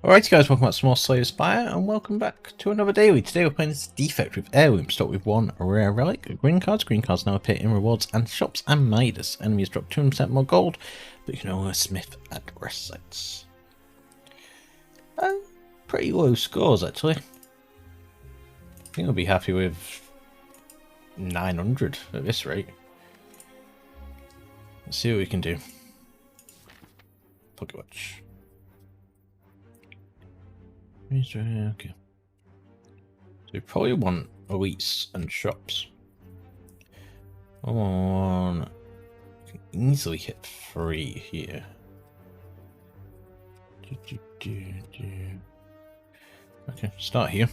Alright guys, welcome back to more Slay the Spire, and welcome back to another daily. Today we're playing this defect with heirloom, start with one rare relic, green cards. Green cards now appear in rewards and shops and Midas. Enemies drop 2% more gold, but you can only smith at rest sites. Pretty low scores actually. I think I'll be happy with 900 at this rate. Let's see what we can do. Pocket watch. Okay. So we probably want elites and shops. On can easily hit 3 here. Okay, start here.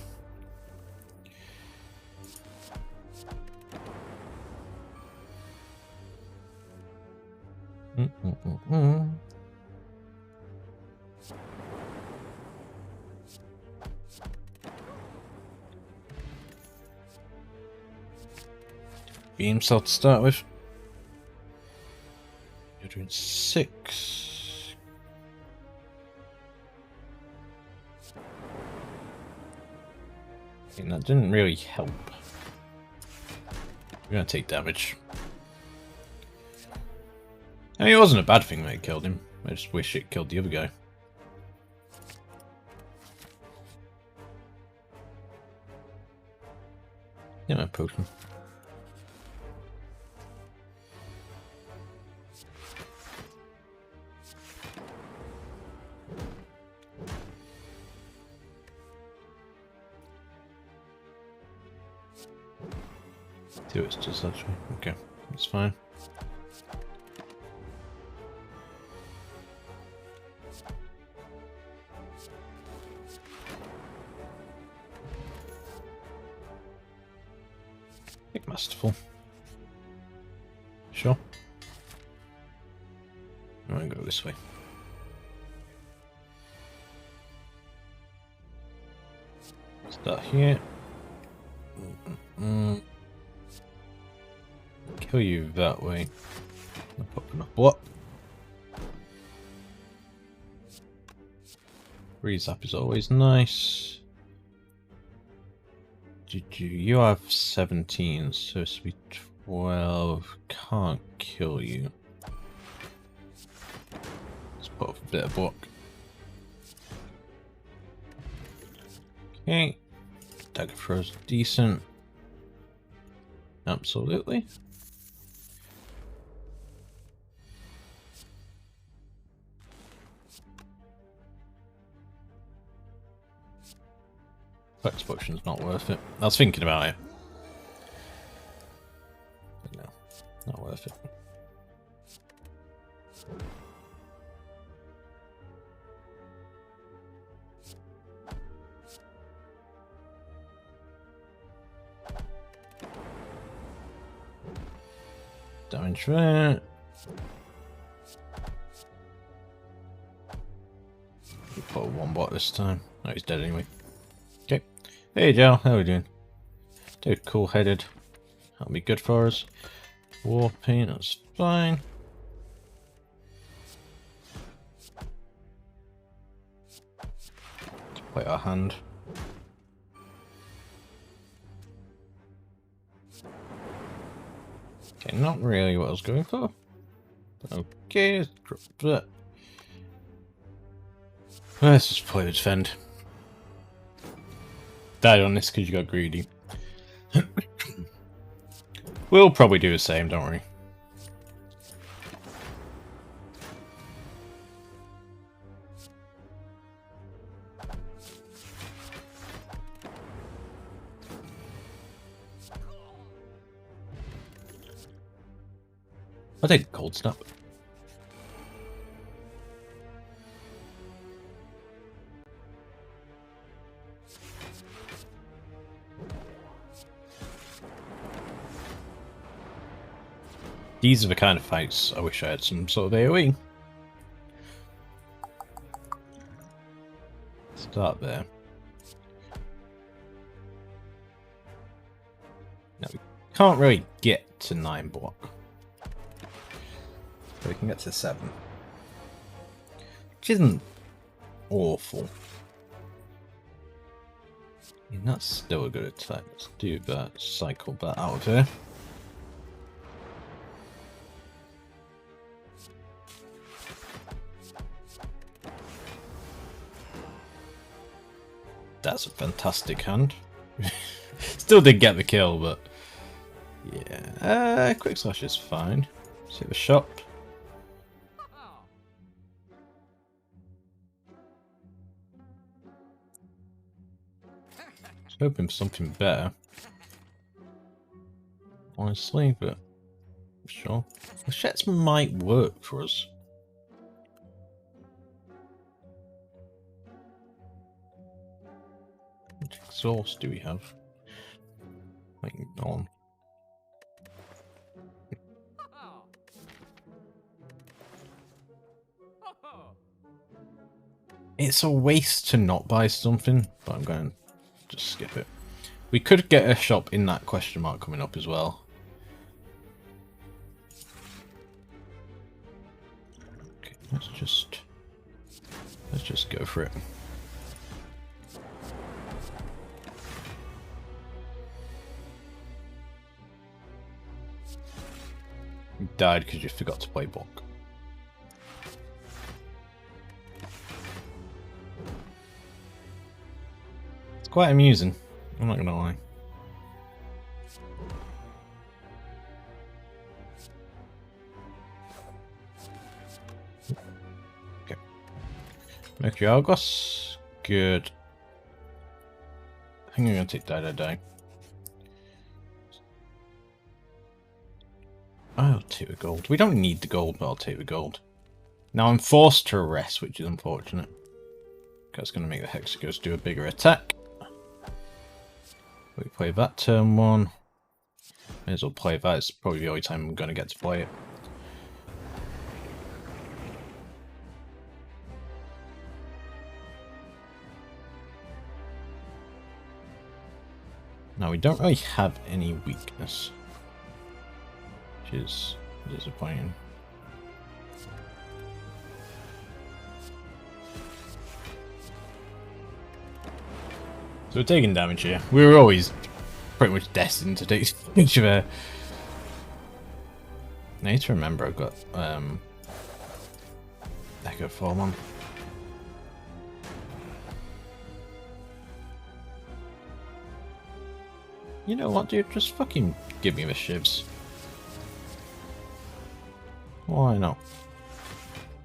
Beam cell to start with. You're doing 6. And that didn't really help. We're gonna take damage. I mean, it wasn't a bad thing that it killed him. I just wish it killed the other guy. Yeah, my potion. See what it does actually. Okay, that's fine. I think masterful. Sure. I'm gonna go this way. Start here. Kill you that way. I'll pop enough block. Rezap is always nice. You have 17, so it's to be 12. Can't kill you. Let's put up a bit of block. Okay. Dagger throws decent. Absolutely. Flex potion's not worth it. I was thinking about it. But no, not worth it. Damage there. Put one bot this time. No, he's dead anyway. Okay. Hey Joe, how are we doing? Dude, cool headed. That'll be good for us. War paint, that's fine. Play our hand. Okay, not really what I was going for. Okay, let's drop that. Let's just play the defend. Died on this because you got greedy. We'll probably do the same, don't worry. I'll take a cold snap. These are the kind of fights I wish I had some sort of AoE. Start there. Now we can't really get to 9 block. But we can get to 7. Which isn't awful. And that's still a good attack. Let's do that. Cycle that out of here. That's a fantastic hand. Still did get the kill, but yeah. Quick slash is fine. See the shop. I was hoping for something better, honestly, but sure. The Shets might work for us. Which exhaust do we have? Like none. It's a waste to not buy something, but I'm going to just skip it. We could get a shop in that question mark coming up as well. Okay, let's just go for it. You died because you forgot to play block. It's quite amusing, I'm not gonna lie. Okay. Mercury Argos. Good. I think I'm gonna take die. I'll take the gold. We don't need the gold, but I'll take the gold. Now I'm forced to rest, which is unfortunate. That's going to make the Hexagons do a bigger attack. We play that turn one. May as well play that. It's probably the only time I'm going to get to play it. Now we don't really have any weakness, which is disappointing. So we're taking damage here. We were always pretty much destined to take damage there. I need to remember I've got Echo Form on. You know what, dude? Just fucking give me the shivs. Why not?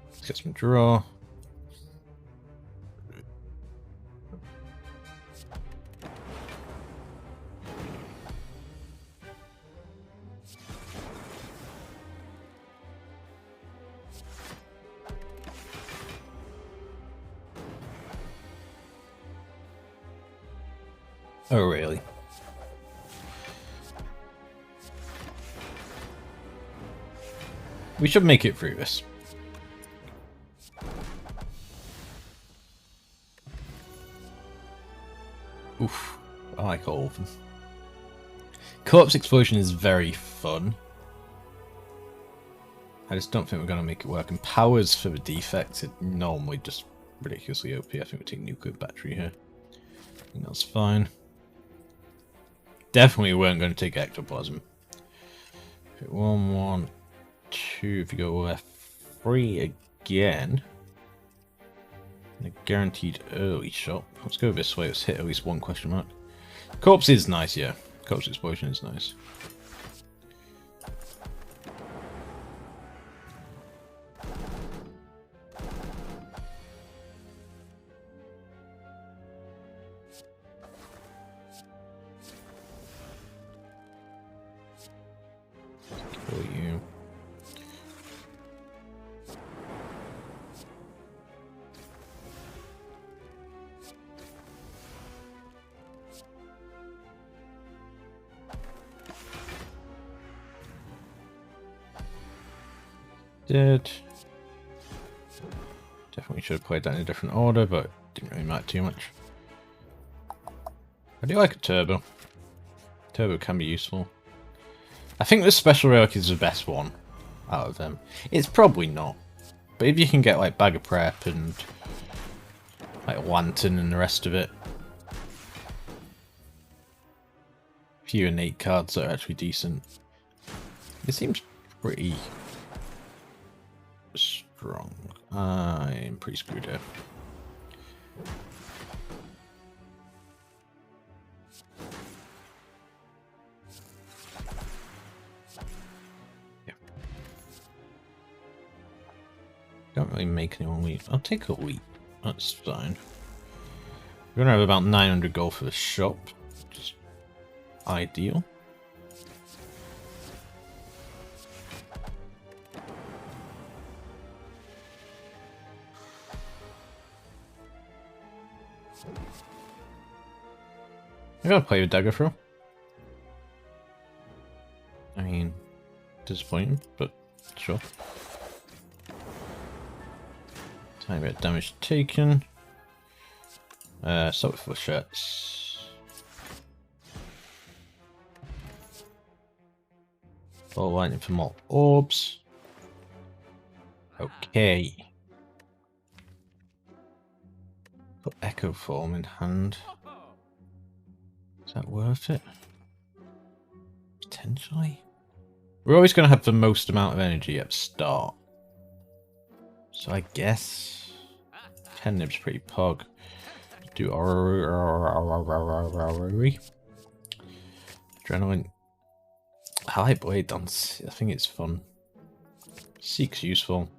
Let's get some draw. Oh, really? We should make it through this. Oof. I like all of them. Corpse Explosion is very fun. I just don't think we're going to make it work. And powers for the defects are normally just ridiculously OP. I think we take Nuclear Battery here. I think that's fine. Definitely weren't going to take Ectoplasm. 1, 1, 2. If you go left 3 again. And a guaranteed early shot. Let's go this way. Let's hit at least one question mark. Corpse is nice, yeah. Corpse Explosion is nice. Kill you. Dead. Definitely should have played that in a different order, but didn't really matter too much. I do like a turbo. Turbo can be useful. I think the special relic is the best one out of them. It's probably not, but if you can get like Bag of Prep and like Lantern and the rest of it, few innate cards that are actually decent. It seems pretty strong. I'm pretty screwed here. Yeah. Don't really make anyone wheat. I'll take a wheat. That's fine. We're gonna have about 900 gold for the shop, which is ideal. I gotta play with dagger throw. I mean, disappointing, but sure. Tiny bit of damage taken. Start with flechettes. Ball lightning for more orbs. Okay. Put echo form in hand. Is that worth it? Potentially. We're always going to have the most amount of energy at start. So I guess 10 nibs pretty pog. Do adrenaline. I like blade dance. I think it's fun. Seek's useful.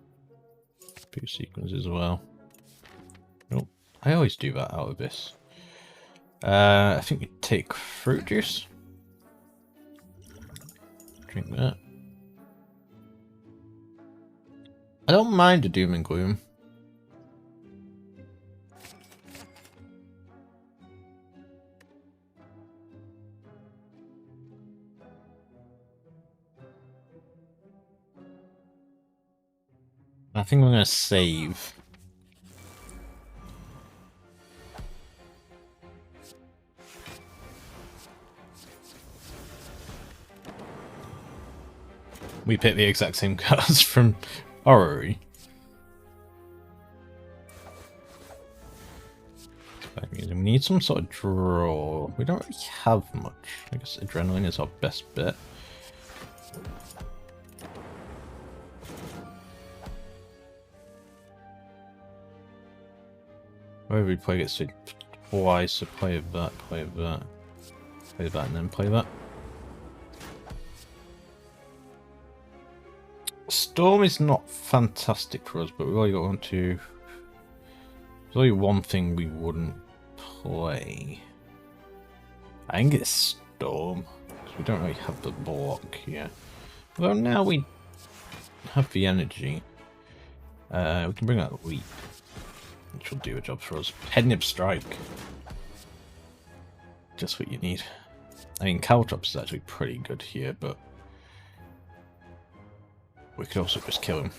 Few sequences as well. Nope. I always do that out of this. I think we take fruit juice. Drink that. I don't mind a doom and gloom. I think I'm going to save. We picked the exact same cards from Orrery. We need some sort of draw. We don't really have much. I guess adrenaline is our best bet. Where we play it twice, so play that, play that, play that, and then play that. Storm is not fantastic for us, but we really got on to. There's only one thing we wouldn't play. I think it's Storm, because we don't really have the block here. Well, now we have the energy. We can bring out the wheat, which will do a job for us. Headnib Strike. Just what you need. I mean, Caltrops is actually pretty good here, but we could also just kill him.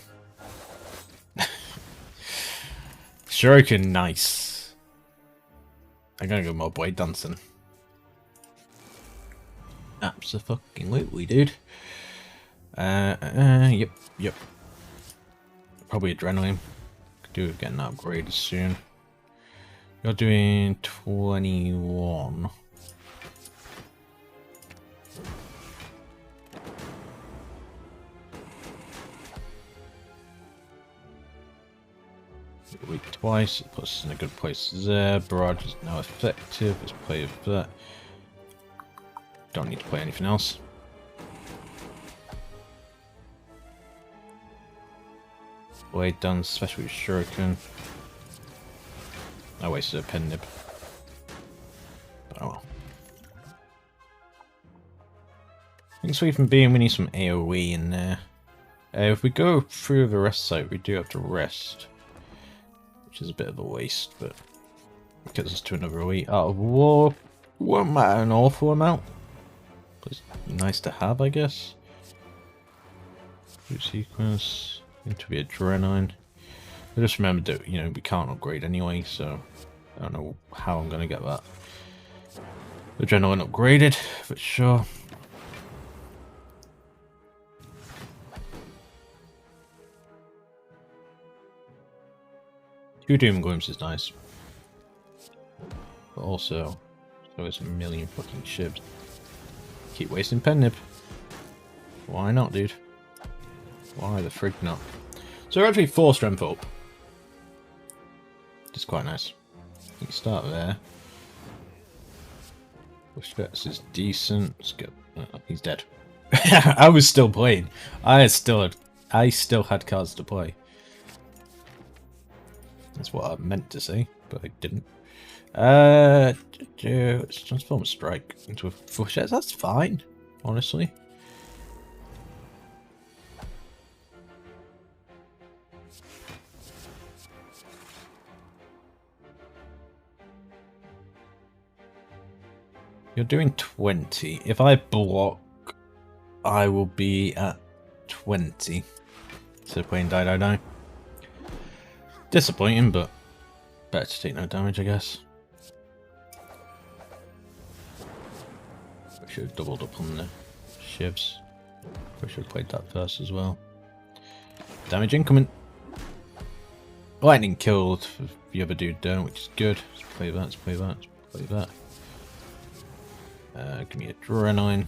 Shuriken, nice. I'm gonna go more blade dancing. Absolutely, dude. Yep. Probably adrenaline. Could do getting that upgraded soon. You're doing 21. Weak twice, it puts us in a good place there. Barrage is now effective. Let's play with that. Don't need to play anything else. Blade done, especially with Shuriken. I wasted a pen nib. But oh well. Thanks for even being, we need some AoE in there. If we go through the rest site, we do have to rest. Which is a bit of a waste, but it gets us to another week. Out of war won't matter an awful amount. But it's nice to have, I guess. Root sequence, into the adrenaline. But just remember that, you know, we can't upgrade anyway, so I don't know how I'm going to get that adrenaline upgraded, but sure. Two Doom Glooms is nice. But also, so it's a million fucking ships. Keep wasting pen nib. Why not, dude? Why the frig not? So we're actually 4 strength up. Which is quite nice. You can start there. Push vets is decent. Let's go. He's dead. I was still playing. I still had cards to play. That's what I meant to say, but I didn't. Let's transform a strike into a Fushets. That's fine, honestly. You're doing 20. If I block, I will be at 20. So playing die. Disappointing, but better to take no damage, I guess. I should have doubled up on the shivs. I should have played that first as well. Damage incoming. Lightning killed. The other dude don't, which is good. Let's play that. Let's play that. Let's play that. Give me adrenaline.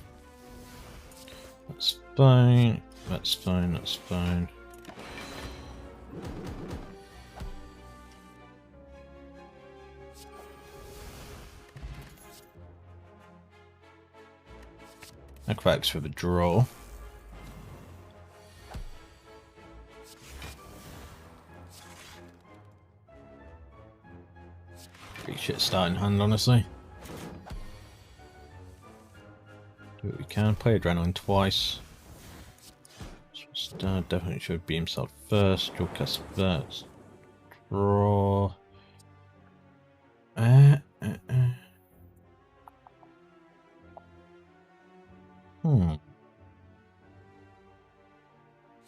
That's fine. That's fine. That's fine. Acrobatics for the draw. Pretty shit starting hand, honestly. Do what we can. Play adrenaline twice. Definitely should be himself first. Draw cast first. Draw.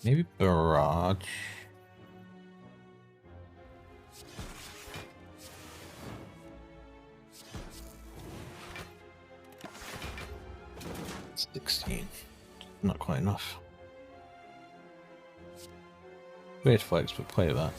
Maybe barrage. It's 16. Not quite enough. Weird flex, but play that.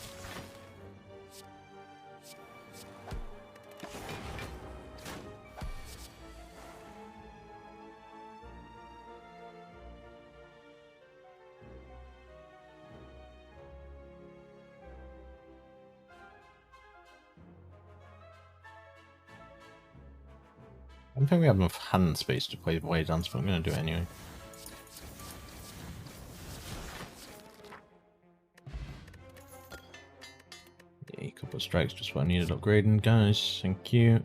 I don't think we have enough hand space to play Way Dance, but I'm going to do it anyway. Yeah, a couple of strikes, just what I needed upgrading, guys. Thank you.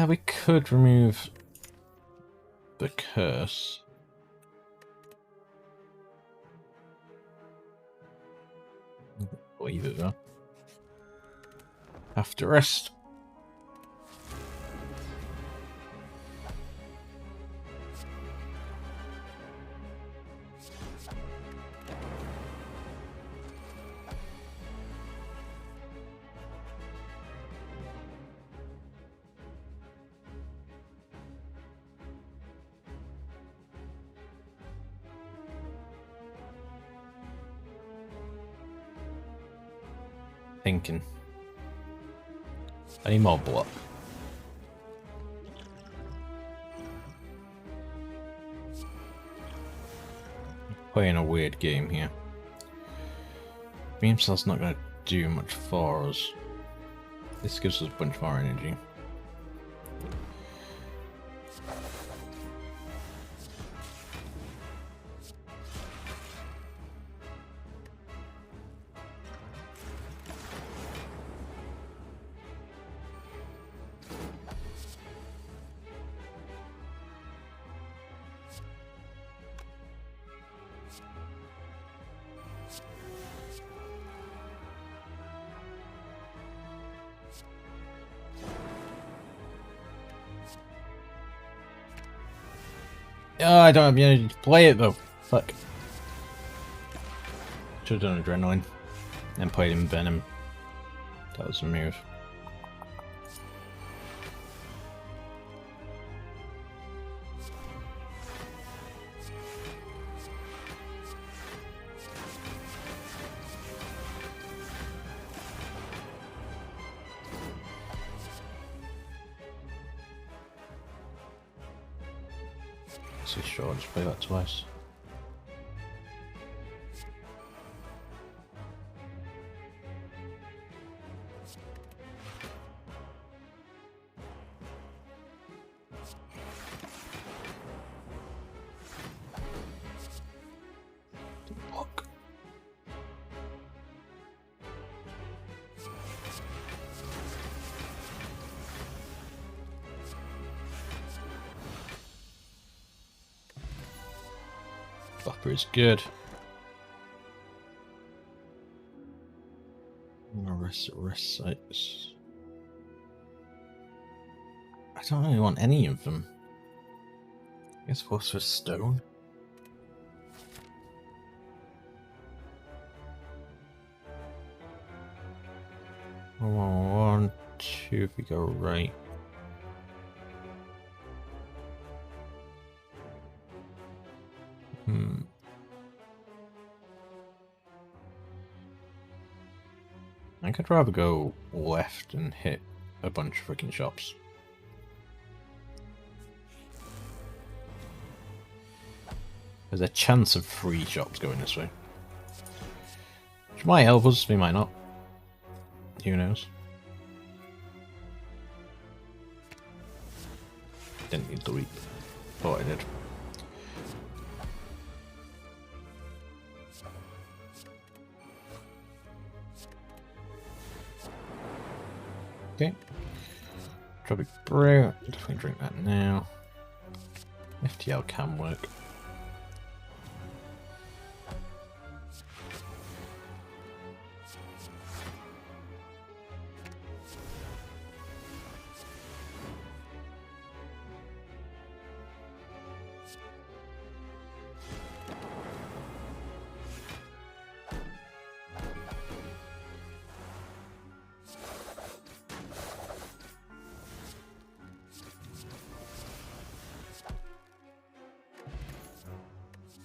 We could remove the curse. Leave it though. Have to rest. Thinking. I need more block. Playing a weird game here. Beam Cell's not going to do much for us. This gives us a bunch more energy. Oh, I don't have the energy to play it though. Fuck. Should have done adrenaline. And played him Venom. That was a move. So sure, I'll just play that twice. Block. Buffer is good. Rest sites. I don't really want any of them. I guess phosphorus stone. One, two, if we go right. I could rather go left and hit a bunch of freaking shops. There's a chance of 3 shops going this way. Which might help us, we might not. Who knows? Didn't need to leap. Thought I did. Okay. Tropic Brew. Definitely drink that now. FTL can work.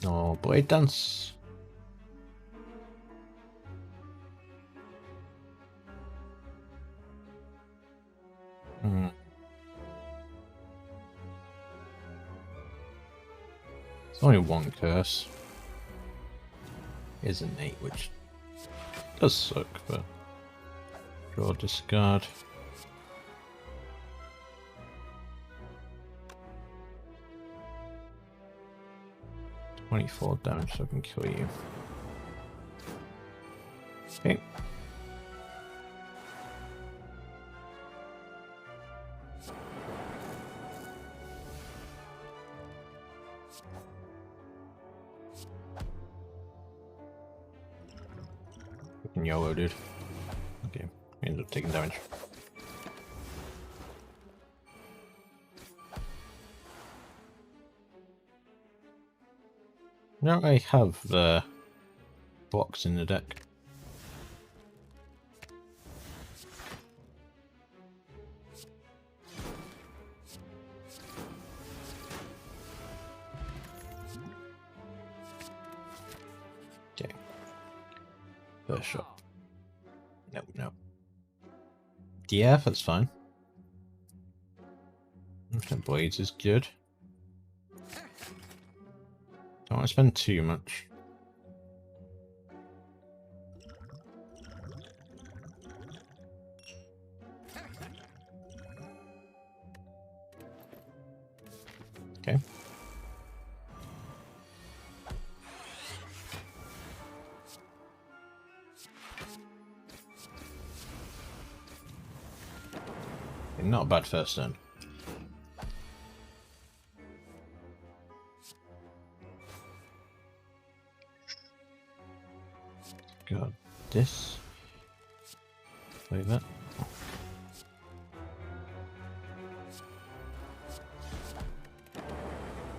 Oh, blade dance. It's only one curse. Is an 8, which does suck, but draw, discard. .24 damage, so I can kill you. Okay. Fucking YOLO, dude. Okay, we ended up taking damage. Now I have the blocks in the deck. Okay. First shot. Nope, nope. Yeah, that's fine. Infinite Blades is good. Don't want to spend too much. Okay. Not a bad first turn. Got this. Play that.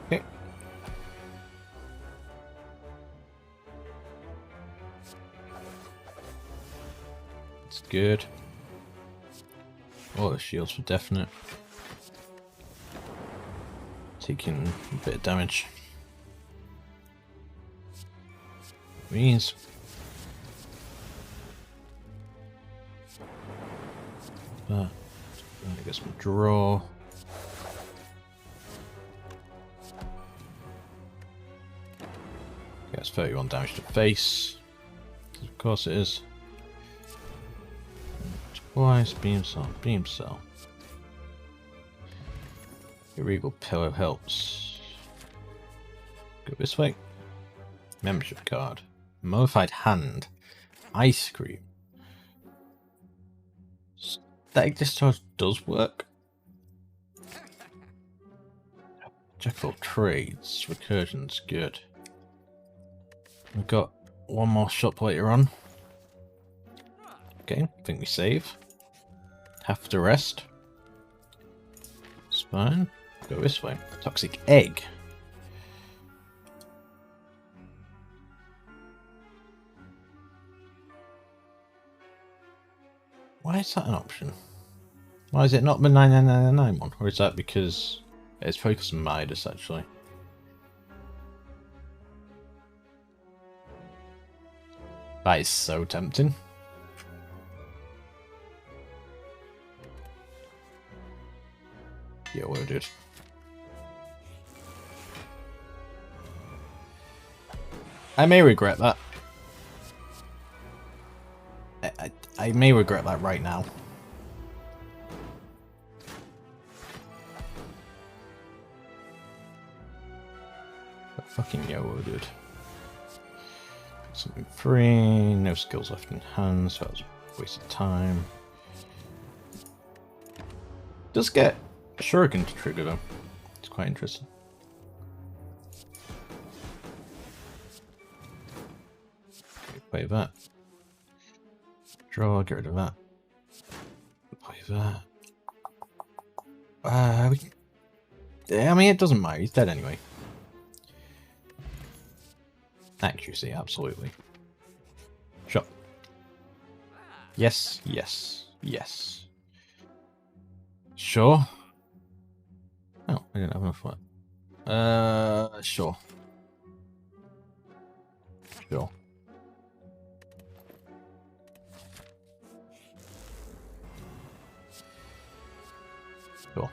Okay. It's good. Oh, the shields for definite. Taking a bit of damage. Means. I guess we draw. it's 31 damage to face. Of course it is. Twice, beam cell, beam cell. Your regal pillow helps. Go this way. Membership card. Modified hand. Ice cream. Static discharge does work. Jack of all trades. Recursion's good. We've got one more shop later on. Okay, I think we save. Have to rest. It's fine. Go this way. Toxic egg. Why is that an option? Why is it not the 9999 one? Or is that because it's probably because of Midas actually? That is so tempting. Yeah, well, dude. I may regret that. I may regret that right now. But fucking yo, dude. Something free, no skills left in hand, so that was a waste of time. Does get a shuriken to trigger though. It's quite interesting. Play that. Draw, get rid of that. Play that. I mean, it doesn't matter. He's dead anyway. Accuracy, absolutely. Shot. Yes, yes, yes. Sure. Oh, I didn't have enough for that. Sure. Sure. Sure.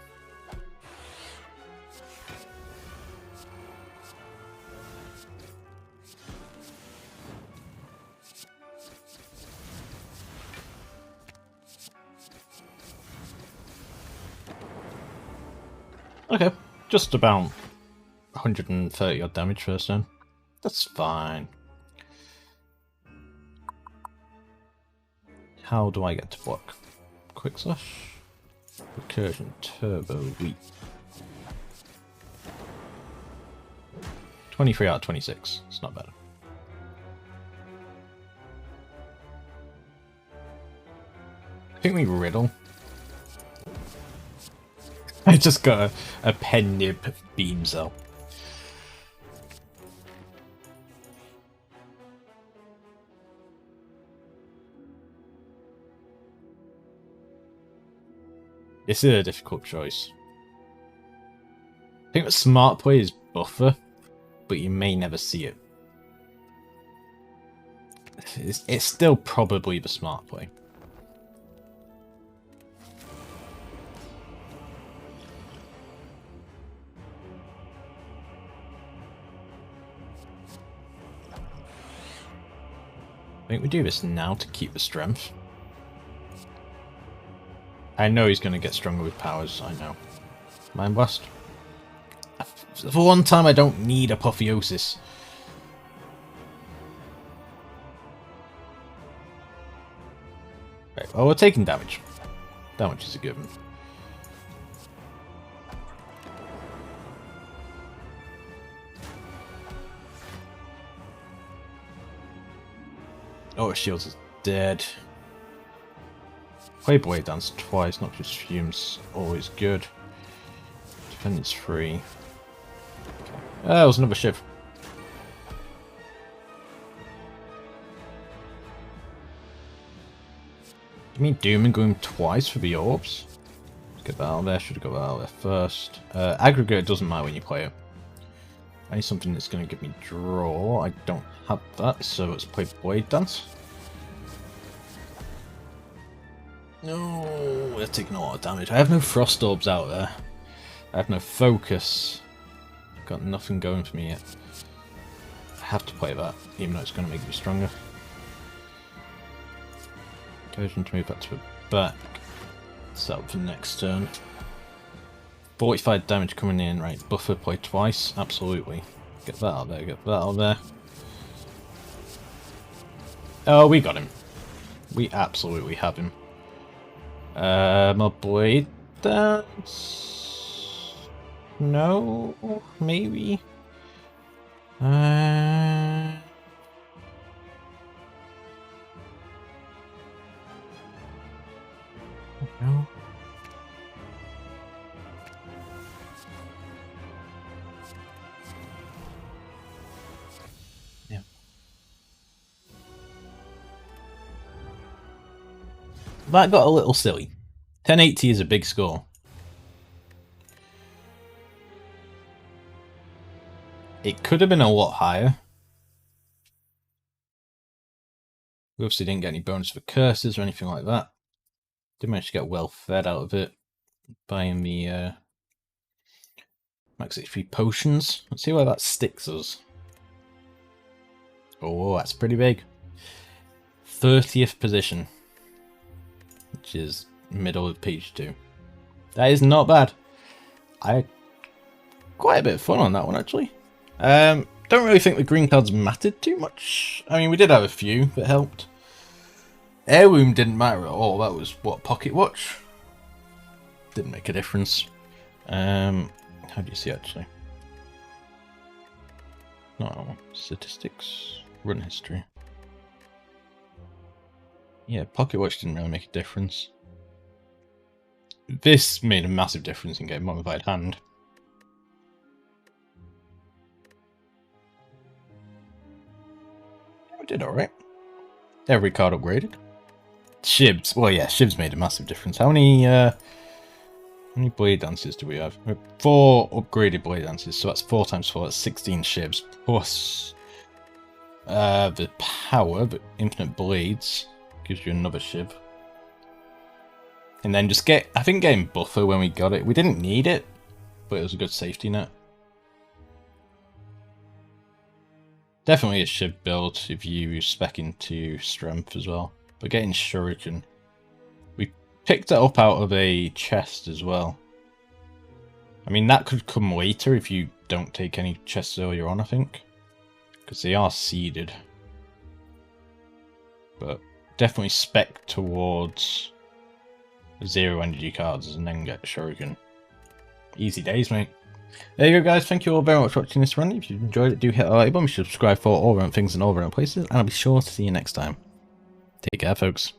Okay, just about 130 odd damage first turn. That's fine. How do I get to block? Quick slash? Recursion, turbo, weak. 23 out of 26. It's not bad. I think we riddle. I just got a pen nib beam cell. This is a difficult choice. I think the smart play is buffer, but you may never see it. It's still probably the smart play. I think we do this now to keep the strength. I know he's going to get stronger with powers, I know. Mind Blast. For one time I don't need Apotheosis. Right, well we're taking damage. Damage is a given. Oh, Shields is dead. Play Blade Dance twice, not just fumes. Always good. Defendant's free. Okay. That was another shiv. You mean Doom and Gloom twice for the orbs? Let's get that out there. Should have got that out there first. Aggregate doesn't matter when you play it. I need something that's going to give me draw. I don't have that, so let's play Blade Dance. No, we're taking a lot of damage. I have no Frost Orbs out there. I have no Focus. Got nothing going for me yet. have to play that, even though it's going to make me stronger. Version to move that to the back. Set up for next turn. 45 damage coming in, right? Buffer play twice, absolutely. Get that out there, get that out there. Oh, we got him. We absolutely have him. My blade dance? No, maybe. No. Yeah. That got a little silly. 1080 is a big score. It could have been a lot higher. We obviously didn't get any bonus for curses or anything like that. Did manage to get well fed out of it. Buying the max HP potions. Let's see where that sticks us. Oh, that's pretty big. 30th position. Which is middle of page 2. That is not bad. I had quite a bit of fun on that one, actually. Don't really think the green cards mattered too much. I mean, we did have a few that helped. Heirloom didn't matter at all. That was, what, Pocket Watch? Didn't make a difference. How do you see, actually? No, statistics, run history. Yeah, Pocket Watch didn't really make a difference. This made a massive difference in getting Modified Hand. We did alright. Every card upgraded. Shibs. Well, yeah, Shibs made a massive difference. How many blade dances do we have? We have 4 upgraded blade dances, so that's 4 times 4, that's 16 Shibs. Plus the power, but infinite blades gives you another Shib. And then just get, I think getting buffer when we got it. We didn't need it, but it was a good safety net. Definitely a Shib build if you spec into strength as well. But getting Shuriken. We picked it up out of a chest as well. I mean, that could come later if you don't take any chests earlier on, I think. Because they are seeded. But definitely spec towards 0 energy cards and then get Shuriken. Easy days, mate. There you go, guys. Thank you all very much for watching this run. If you enjoyed it, do hit the like button, subscribe for all around things and all around places, and I'll be sure to see you next time. Take care, folks.